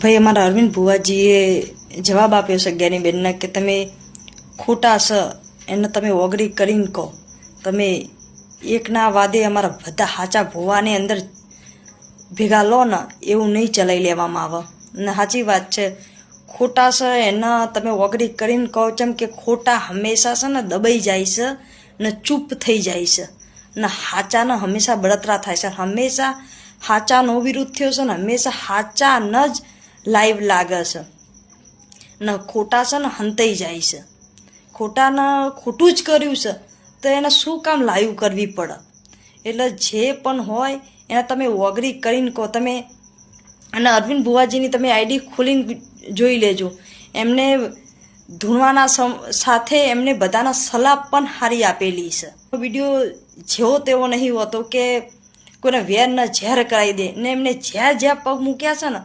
ભાઈ અમારા અરવિંદ ભુવાજીએ જવાબ આપ્યો છે જ્ઞાનીબેનને કે તમે ખોટા છો એને તમે ઓગળી કરીને કહો. તમે એકના વાદે અમારા બધા સાચા ભુવાને અંદર ભેગા લો ને એવું નહીં ચલાવી લેવામાં આવે. ને સાચી વાત છે, ખોટા છે એના તમે ઓગળી કરીને કહો. ચમ કે ખોટા હંમેશા છે ને દબાઈ જાય છે ને ચૂપ થઈ જાય છે ને સાચાને હંમેશા બળતરા થાય છે. હંમેશા સાચાનો વિરુદ્ધ થયો છે ને હંમેશા સાચાને જ લાઈવ લાગે છે ને ખોટા છે ને હંતાઈ જાય છે. ખોટાને ખોટું જ કર્યું છે તો એને શું કામ લાઈવ કરવી પડે? એટલે જે પણ હોય એને તમે ઓગળી કરીને કહો. તમે અને અરવિંદ ભુવાજીની તમે આઈડી ખોલીને જોઈ લેજો. એમને ધૂણવાના સાથે એમને બધાના સલાહ પણ સારી આપેલી છે. વિડીયો જેવો તેવો નહીં હોતો કે કોઈને વેર ન ઝેર કરાવી દે ને એમને જ્યાં જ્યાં પગ મૂક્યા છે ને